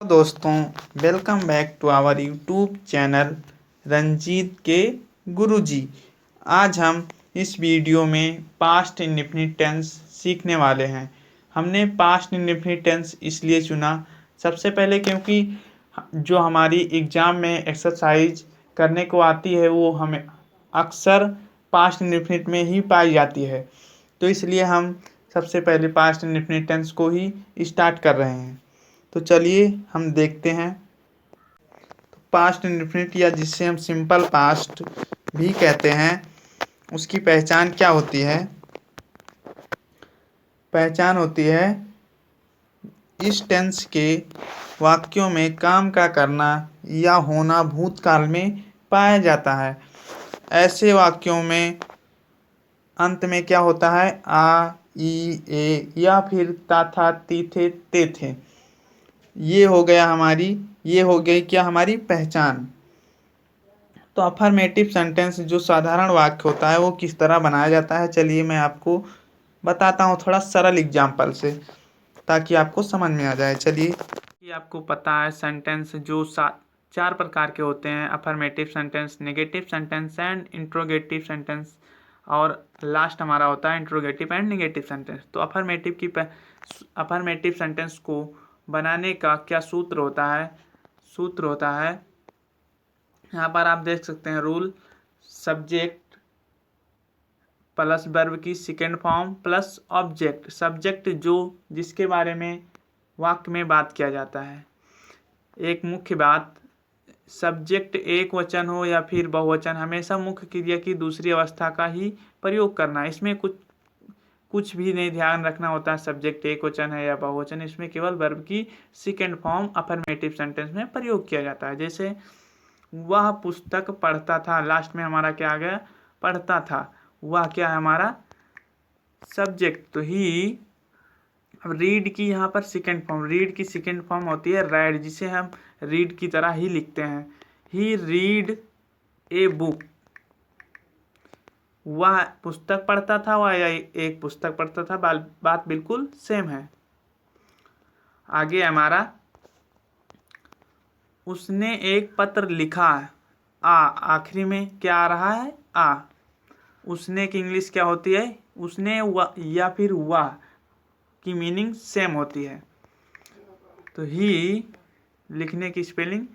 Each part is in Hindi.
दोस्तों, welcome back to our YouTube channel Ranjeet के गुरुजी। आज हम इस वीडियो में पास्ट इंडेफिनिट टेंस सीखने वाले हैं। हमने पास्ट इंडेफिनिट टेंस इसलिए चुना, सबसे पहले क्योंकि जो हमारी एग्ज़ाम में एक्सरसाइज करने को आती है वो हमें अक्सर पास्ट इंडेफिनिट में ही पाई जाती है। तो इसलिए हम सबसे पहले पास्ट इंडेफिनिट टेंस को ही स्टार्ट कर रहे हैं। तो चलिए हम देखते हैं। तो पास्ट इंडेफिनिट या जिसे हम सिंपल पास्ट भी कहते हैं, उसकी पहचान क्या होती है? पहचान होती है इस टेंस के वाक्यों में काम का करना या होना भूतकाल में पाया जाता है। ऐसे वाक्यों में अंत में क्या होता है? आ, ई, ए या फिर ता, था, ती, थे, ते थे। ये हो गई क्या हमारी पहचान। तो अफर्मेटिव सेंटेंस जो साधारण वाक्य होता है वो किस तरह बनाया जाता है, चलिए मैं आपको बताता हूँ थोड़ा सरल एग्जाम्पल से, ताकि आपको समझ में आ जाए। चलिए, ये आपको पता है सेंटेंस जो 4 प्रकार के होते हैं: affirmative sentence, negative sentence and interrogative sentence, और लास्ट हमारा होता है इंट्रोगेटिव एंड नेगेटिव सेंटेंस। तो अफर्मेटिव सेंटेंस को बनाने का क्या सूत्र होता है? यहाँ पर आप देख सकते हैं रूल: सब्जेक्ट प्लस वर्ब की second form plus object. Subject जो जिसके बारे में वाक्य में बात किया जाता है। एक मुख्य बात, सब्जेक्ट एक वचन हो या फिर बहुवचन, हमेशा मुख्य क्रिया की दूसरी अवस्था का ही प्रयोग करना है। इसमें कुछ भी नहीं ध्यान रखना होता है सब्जेक्ट एक वचन है या बहुवचन, इसमें केवल वर्ब की सेकेंड फॉर्म अफर्मेटिव सेंटेंस में प्रयोग किया जाता है। जैसे वह पुस्तक पढ़ता था, लास्ट में हमारा क्या आ गया? पढ़ता था। वह क्या है हमारा? सब्जेक्ट। तो ही, अब रीड की यहाँ पर सेकेंड फॉर्म होती है राइड, जिसे हम रीड की तरह ही लिखते हैं। ही रीड ए बुक। वह पुस्तक पढ़ता था, वह एक पुस्तक पढ़ता था, बात बिल्कुल सेम है। आगे हमारा, उसने एक पत्र लिखा। आखिरी में क्या आ रहा है? आ। उसने की इंग्लिश क्या होती है? उसने या फिर वह की मीनिंग सेम होती है। तो ही लिखने की स्पेलिंग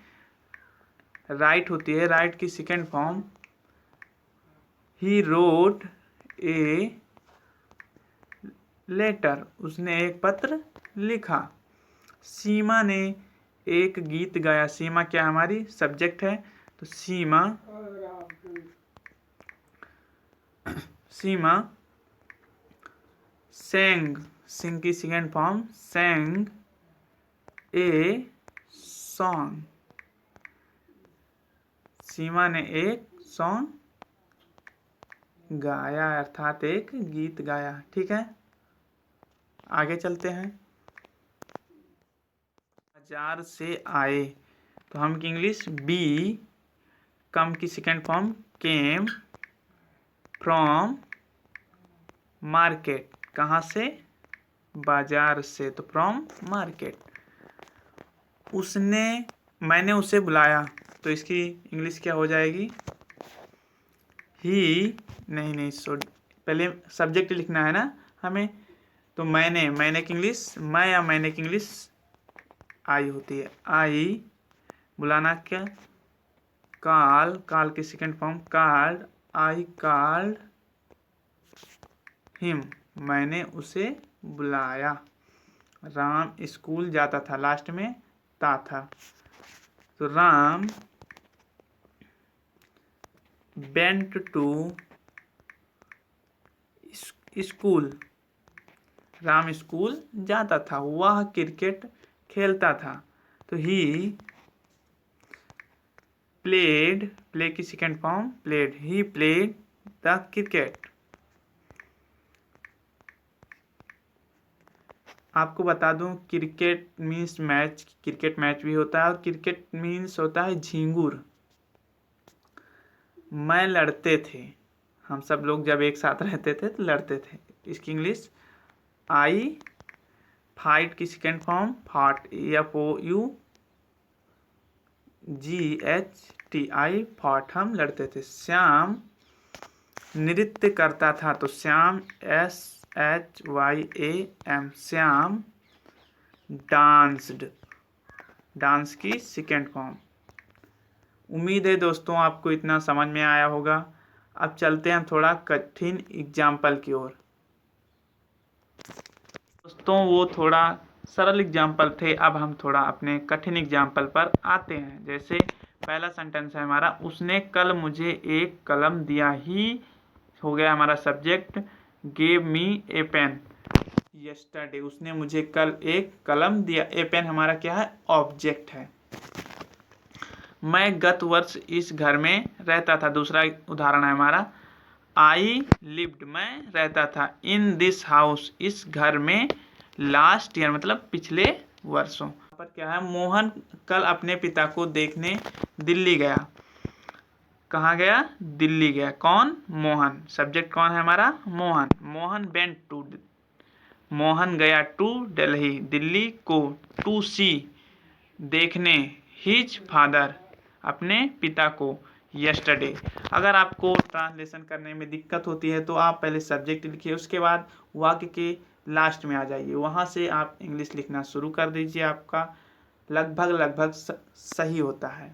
राइट होती है, राइट की second form. He wrote a letter. उसने एक पत्र लिखा। सीमा ने एक गीत गाया। सीमा क्या हमारी? सब्जेक्ट है। तो सीमा सिंग की second form Seng a song. सीमा ने एक सॉन्ग गाया, अर्थात एक गीत गाया। ठीक है, आगे चलते हैं। बाजार से आए, तो हम की इंग्लिश बी। कम की second form came. From market, कहाँ से? बाजार से, तो फ्रॉम मार्केट। मैंने उसे बुलाया, तो इसकी इंग्लिश क्या हो जाएगी? ही नहीं पहले सब्जेक्ट लिखना है ना हमें। तो मैंने की इंग्लिश मैं या मैंने की इंग्लिश आई होती है। आई। बुलाना क्या? काल की second form called. I called him, मैंने उसे बुलाया। राम स्कूल जाता था, लास्ट में ता था। तो Ram went to school. Ram school जाता था। वह क्रिकेट खेलता था। तो ही प्लेड, प्ले की second form played. He played the cricket. आपको बता दूं, cricket means match, cricket match भी होता है, और क्रिकेट मीन्स होता है झींगुर। मैं लड़ते थे, हम सब लोग जब एक साथ रहते थे तो लड़ते थे। इसकी इंग्लिश आई फाइट की सेकेंड फॉर्म फाट, FOU GHTI फॉट, हम लड़ते थे। श्याम नृत्य करता था, तो Shyam SHYAM, Shyam danced, dance की सेकेंड फॉर्म। उम्मीद है दोस्तों आपको इतना समझ में आया होगा। अब चलते हैं हम थोड़ा कठिन एग्जाम्पल की ओर। दोस्तों वो थोड़ा सरल एग्जाम्पल थे, अब हम थोड़ा अपने कठिन एग्जाम्पल पर आते हैं। जैसे पहला सेंटेंस है हमारा, उसने कल मुझे एक कलम दिया, ही हो गया हमारा सब्जेक्ट, गेव मी ए पेन यस्टरडे, उसने मुझे कल एक कलम दिया, ए पेन हमारा क्या है, ऑब्जेक्ट है। मैं गत वर्ष इस घर में रहता था, दूसरा उदाहरण है हमारा, आई लिव्ड, मैं रहता था, इन दिस हाउस, इस घर में, लास्ट ईयर मतलब पिछले वर्षों। यहाँ पर क्या है, मोहन कल अपने पिता को देखने दिल्ली गया। कहाँ गया, दिल्ली गया। कौन, मोहन, सब्जेक्ट कौन है हमारा, मोहन। मोहन वेंट टू, मोहन गया टू दिल्ली, दिल्ली को, टू सी, देखने, हिज फादर, अपने पिता को, यस्टरडे। अगर आपको ट्रांसलेशन करने में दिक्कत होती है तो आप पहले सब्जेक्ट लिखिए, उसके बाद वाक्य के लास्ट में आ जाइए, वहाँ से आप इंग्लिश लिखना शुरू कर दीजिए, आपका लगभग सही होता है।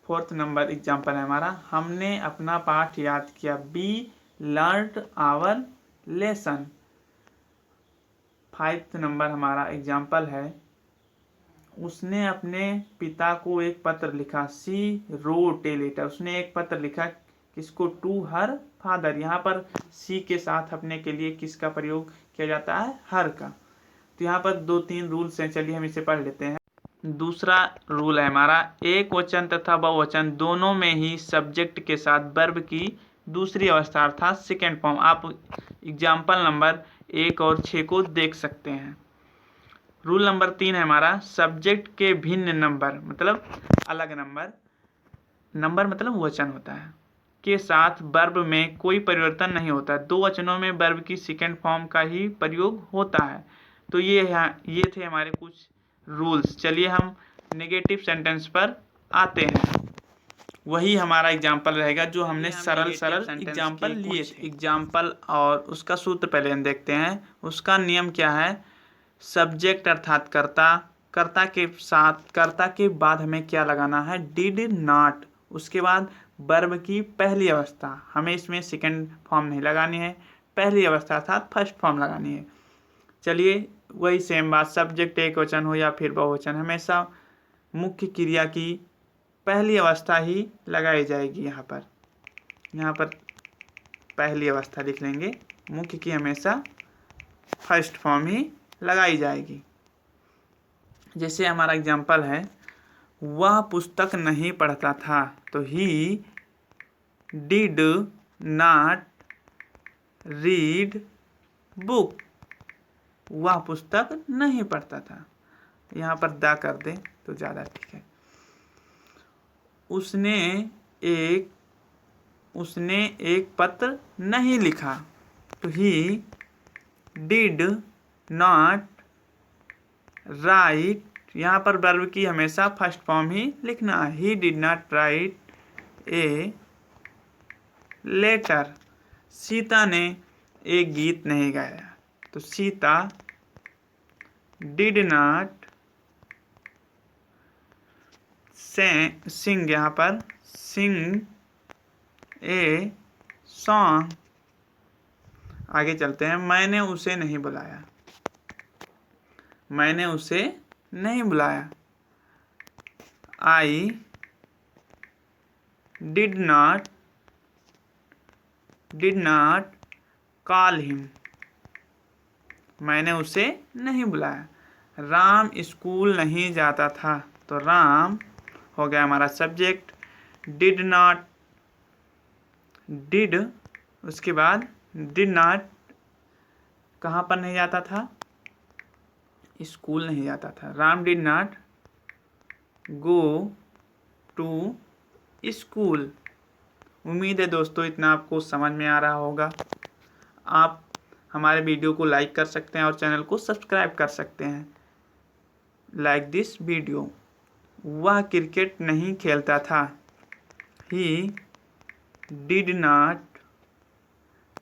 फोर्थ नंबर एग्जाम्पल है हमारा, हमने अपना पाठ याद किया, we learned our lesson. Fifth number हमारा एग्जाम्पल है, उसने अपने पिता को एक पत्र लिखा, सी रोट ए लेटर, उसने एक पत्र लिखा, किसको, टू हर फादर। यहाँ पर सी के साथ अपने के लिए किसका प्रयोग किया जाता है, हर का। तो यहाँ पर 2-3 रूल्स हैं, चलिए हम इसे पढ़ लेते हैं। दूसरा रूल है हमारा, एक वचन तथा बहुवचन दोनों में ही सब्जेक्ट के साथ वर्ब की दूसरी अवस्था अर्थात सेकेंड फॉर्म। आप एग्जाम्पल नंबर 1 और 6 को देख सकते हैं। रूल नंबर 3 है हमारा, सब्जेक्ट के भिन्न नंबर मतलब अलग नंबर, नंबर मतलब वचन होता है, के साथ वर्ब में कोई परिवर्तन नहीं होता। 2 वचनों में वर्ब की सेकेंड फॉर्म का ही प्रयोग होता है। तो ये थे हमारे कुछ रूल्स। चलिए हम नेगेटिव सेंटेंस पर आते हैं। वही हमारा एग्जाम्पल रहेगा जो हमने सरल एग्जाम्पल लिए थे। एग्जाम्पल और उसका सूत्र पहले हम देखते हैं। उसका नियम क्या है, सब्जेक्ट अर्थात कर्ता, कर्ता के साथ, कर्ता के बाद हमें क्या लगाना है, डिड नॉट, उसके बाद वर्ब की पहली अवस्था, हमें इसमें सेकंड फॉर्म नहीं लगानी है, पहली अवस्था अर्थात फर्स्ट फॉर्म लगानी है। चलिए वही सेम बात, सब्जेक्ट एक वचन हो या फिर बहुवचन, हमेशा मुख्य क्रिया की पहली अवस्था ही लगाई जाएगी। यहाँ पर पहली अवस्था लिख लेंगे, मुख्य की हमेशा फर्स्ट फॉर्म ही लगाई जाएगी। जैसे हमारा एग्जाम्पल है, वह पुस्तक नहीं पढ़ता था, तो ही डिड नॉट रीड बुक, वह पुस्तक नहीं पढ़ता था। यहाँ पर दा कर दें तो ज़्यादा ठीक है। उसने एक पत्र नहीं लिखा, तो ही डिड नॉट राइट, यहाँ पर वर्ब की हमेशा फर्स्ट फॉर्म ही लिखना है, he did not write a letter. Sita ने एक गीत नहीं गाया, तो सीता डिड नॉट सिंग, यहाँ पर सिंग ए सॉन्ग। आगे चलते हैं, मैंने उसे नहीं बुलाया, मैंने उसे नहीं बुलाया, I did not call him, मैंने उसे नहीं बुलाया। राम स्कूल नहीं जाता था, तो राम हो गया हमारा सब्जेक्ट, डिड नॉट, डिड, उसके बाद डिड नॉट कहाँ पर नहीं जाता था, स्कूल नहीं जाता था। Ram did not go to school. उम्मीद है दोस्तों इतना आपको समझ में आ रहा होगा। आप हमारे वीडियो को लाइक कर सकते हैं और चैनल को सब्सक्राइब कर सकते हैं। Like this video. वह क्रिकेट नहीं खेलता था। He did not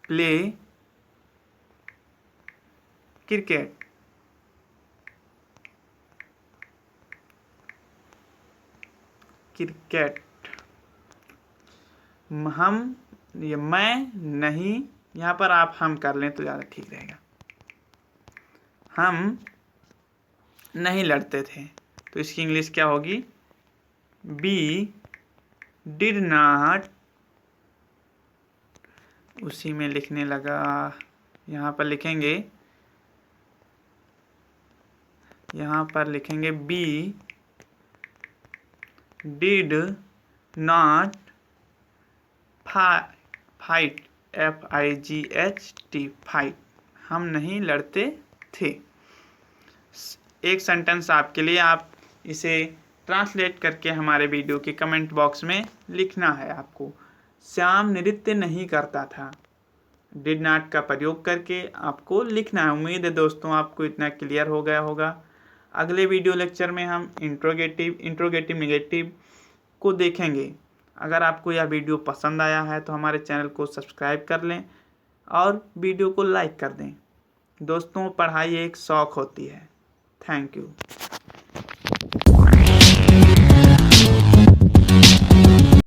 play cricket. Cricket. ये मैं नहीं, यहाँ पर आप हम कर लें तो ज़्यादा ठीक रहेगा। हम नहीं लड़ते थे, तो इसकी इंग्लिश क्या होगी? बी डिड नॉट, उसी में लिखने लगा, यहाँ पर लिखेंगे, we did not fight, FIGHT, fight, हम नहीं लड़ते थे। एक सेंटेंस आपके लिए, आप इसे ट्रांसलेट करके हमारे वीडियो के कमेंट बॉक्स में लिखना है आपको। श्याम नृत्य नहीं करता था, डिड नॉट का प्रयोग करके आपको लिखना है। उम्मीद है दोस्तों आपको इतना क्लियर हो गया होगा। अगले वीडियो लेक्चर में हम इंट्रोगेटिव नेगेटिव को देखेंगे। अगर आपको यह वीडियो पसंद आया है तो हमारे चैनल को सब्सक्राइब कर लें और वीडियो को लाइक कर दें। दोस्तों, पढ़ाई एक शौक़ होती है। Thank you.